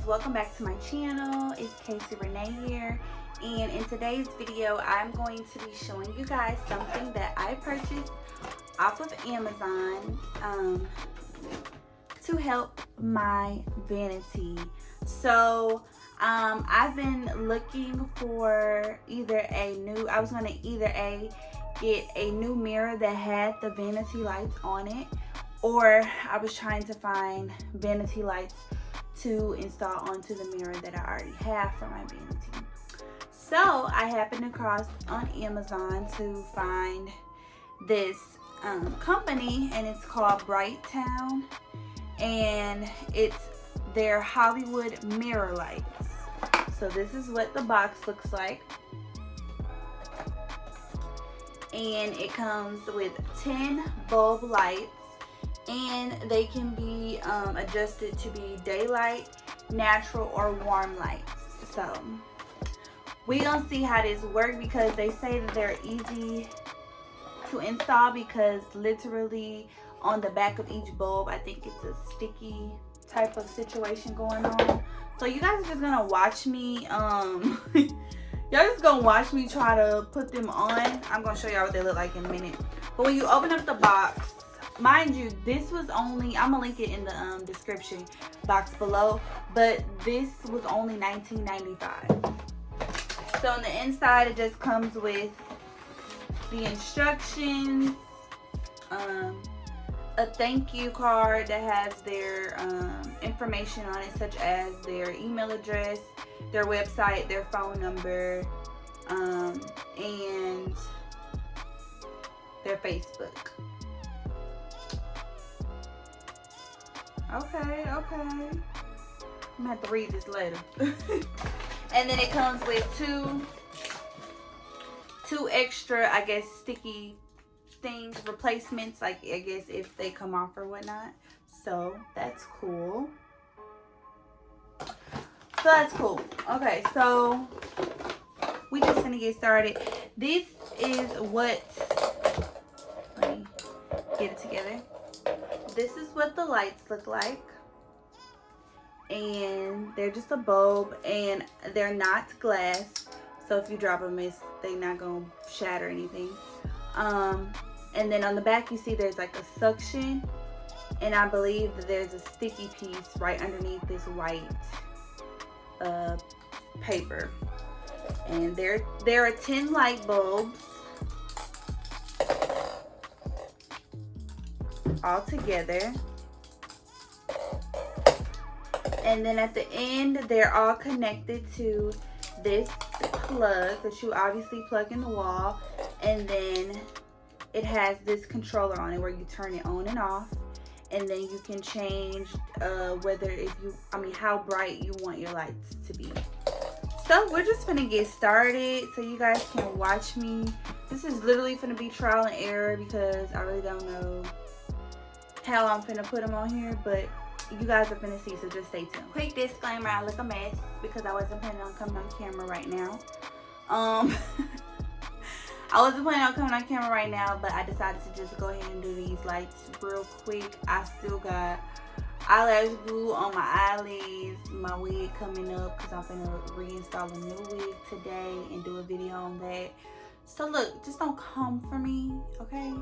welcome back to my channel. It's Cayci Renee here, and in today's video I'm going to be showing you guys something that I purchased off of Amazon to help my vanity. So I've been looking for I was gonna get a new mirror that had the vanity lights on it, or I was trying to find vanity lights to install onto the mirror that I already have for my vanity. So I happened across on Amazon to find this company, and it's called Bright Town, and it's their Hollywood mirror lights. So this is what the box looks like, and it comes with 10 bulb lights, and they can be adjusted to be daylight, natural, or warm lights. So we gonna see how this works, because they say that they're easy to install, because literally on the back of each bulb, I think it's a sticky type of situation going on. So you guys are just gonna watch me y'all just gonna watch me try to put them on. I'm gonna show y'all what they look like in a minute. But when you open up the box, mind you, this was only, I'm gonna link it in the description box below, but this was only $19.95. So on the inside, it just comes with the instructions, a thank you card that has their information on it, such as their email address, their website, their phone number, and their Facebook. Okay. I'm gonna have to read this later. And then it comes with two extra, I guess, sticky things, replacements, like, I guess, if they come off or whatnot. So that's cool. Okay, so we just gonna get started. This is what, let me get it together. This is what the lights look like, and they're just a bulb, and they're not glass, so if you drop them, they're not gonna shatter anything. And then on the back, you see there's like a suction, and I believe that there's a sticky piece right underneath this white paper. And there are 10 light bulbs all together, and then at the end, they're all connected to this plug that you obviously plug in the wall, and then it has this controller on it where you turn it on and off, and then you can change how bright you want your lights to be. So we're just gonna get started so you guys can watch me. This is literally gonna be trial and error, because I really don't know how I'm finna put them on here, but you guys are finna see, so just stay tuned. Quick disclaimer, I look a mess because I wasn't planning on coming on camera right now. I wasn't planning on coming on camera right now, but I decided to just go ahead and do these lights real quick. I still got eyelash glue on my eyelids, my wig coming up, because I'm finna reinstall a new wig today and do a video on that. So look, just don't come for me, okay?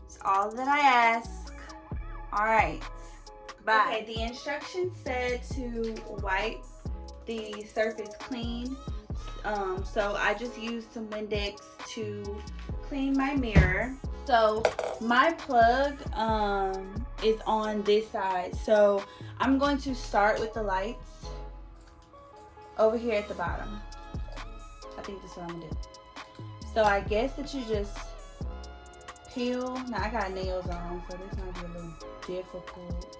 It's all that I ask. All right, bye. Okay, the instructions said to wipe the surface clean. So I just used some Windex to clean my mirror. So my plug is on this side. So I'm going to start with the lights over here at the bottom. I think that's what I'm gonna do. So I guess that you just peel. Now I got nails on, so this might be a little difficult.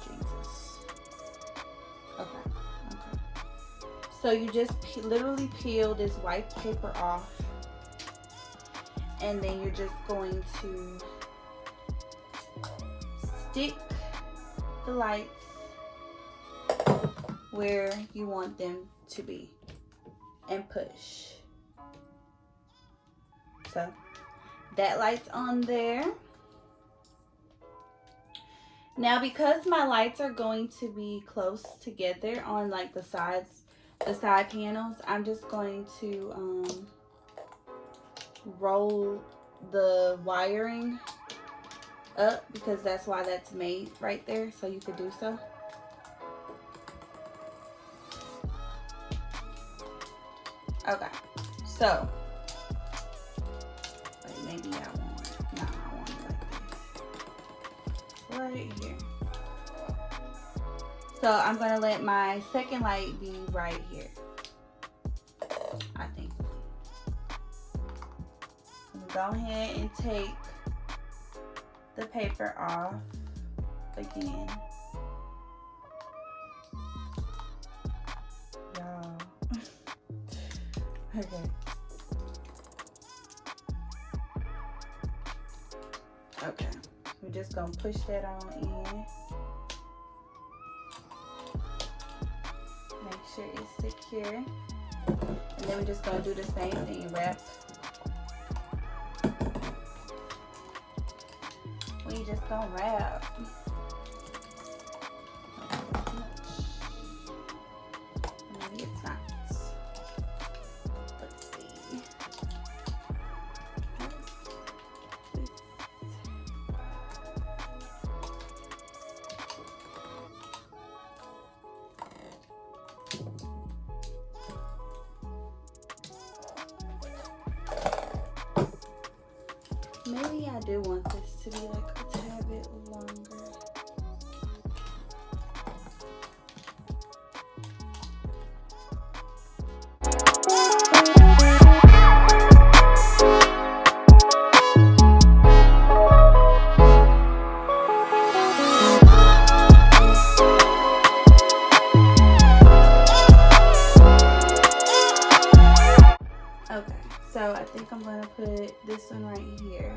Jesus. Okay. So you just literally peel this white paper off, and then you're just going to stick the lights where you want them to be and push. So that light's on there. Now, because my lights are going to be close together on like the sides, the side panels, I'm just going to roll the wiring up because that's why that's made right there, so you could do so. Okay, so wait, maybe I want, no, I want it like this, right here. So I'm gonna let my second light be right here, I think. Go ahead and take the paper off again. Y'all. Okay. Okay. We're just gonna push that on in. Make sure it's secure. And then we're just gonna do the same thing. Wrap. We just gonna wrap. Maybe it's not. Let's see. Maybe I do want this to be like a tad bit longer. Okay, so I think I'm gonna put this one right here.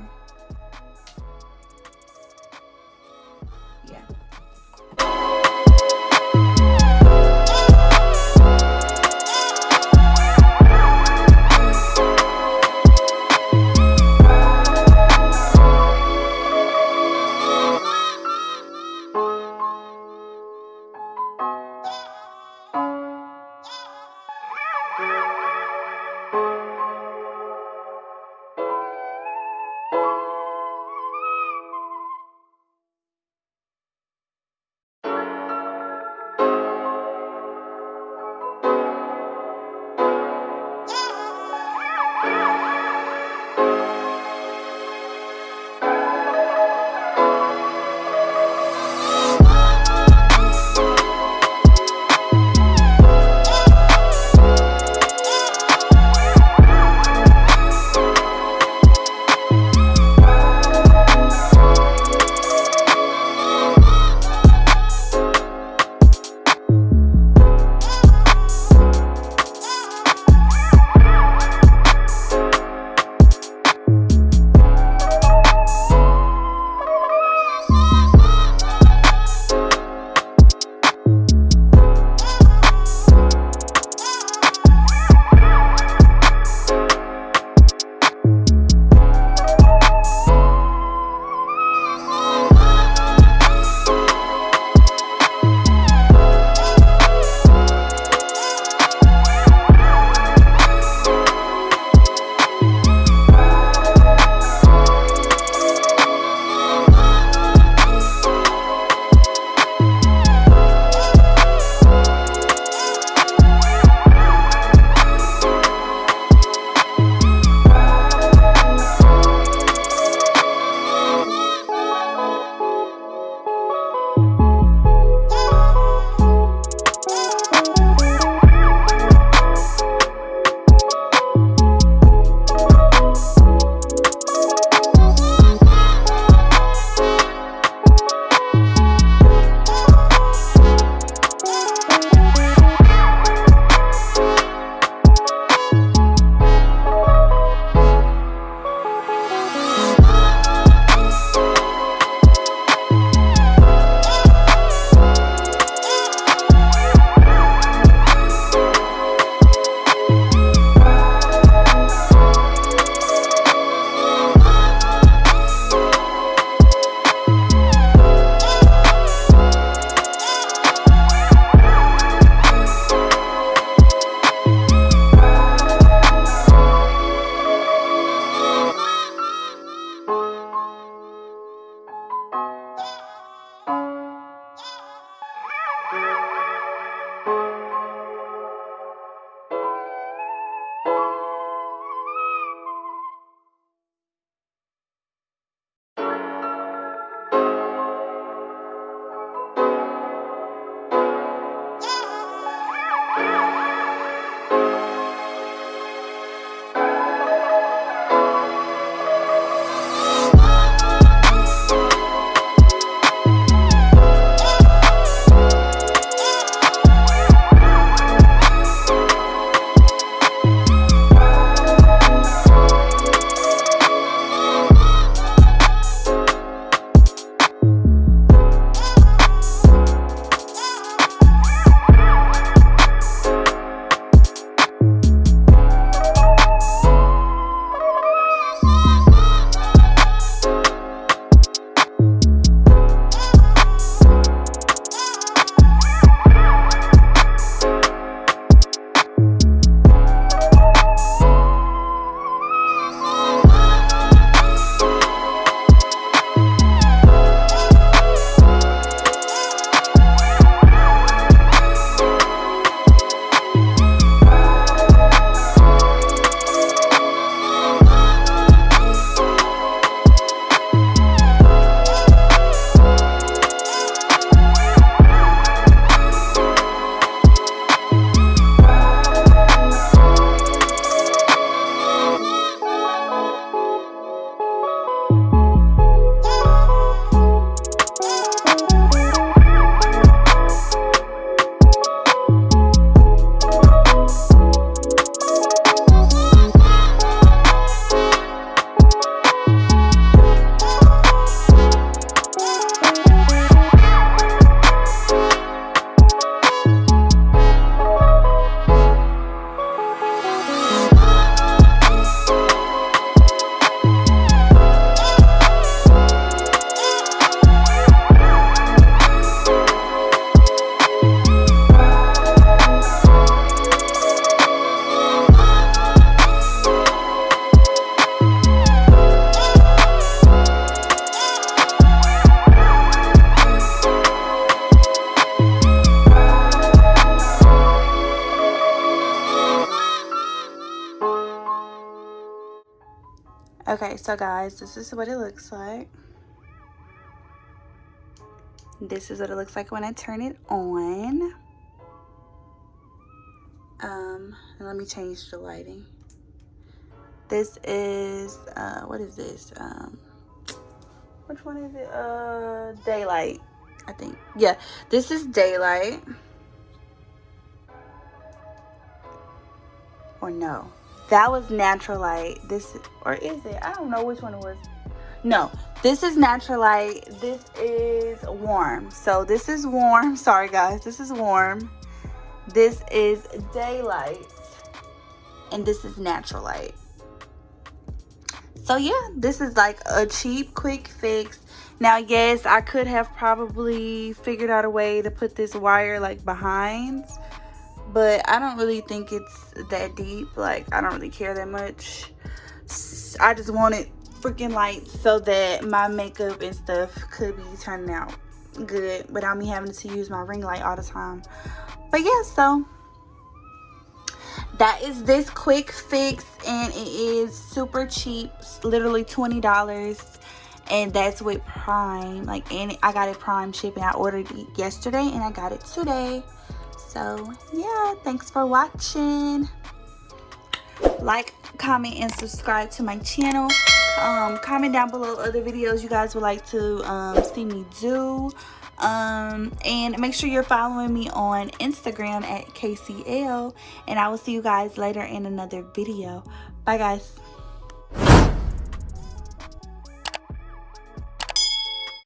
Okay, so guys, this is what it looks like. This is what it looks like when I turn it on. Let me change the lighting. This is what is this? Which one is it? Daylight, I think. Yeah, this is daylight. Or no, that was natural light. This, or is it? I don't know which one it was. No, this is natural light. This is warm. So this is warm. Sorry guys, this is warm. This is daylight. And this is natural light. So yeah, this is like a cheap, quick fix. Now, yes, I could have probably figured out a way to put this wire like behind, but I don't really think it's that deep. Like, I don't really care that much. I just wanted freaking lights so that my makeup and stuff could be turning out good without me having to use my ring light all the time. But yeah, so that is this quick fix, and it is super cheap, literally $20, and that's with Prime. Like, and I got it Prime shipping. I ordered it yesterday and I got it today. So yeah, thanks for watching. Like, comment, and subscribe to my channel. Comment down below other videos you guys would like to see me do. And make sure you're following me on Instagram at KCL, and I will see you guys later in another video. Bye guys.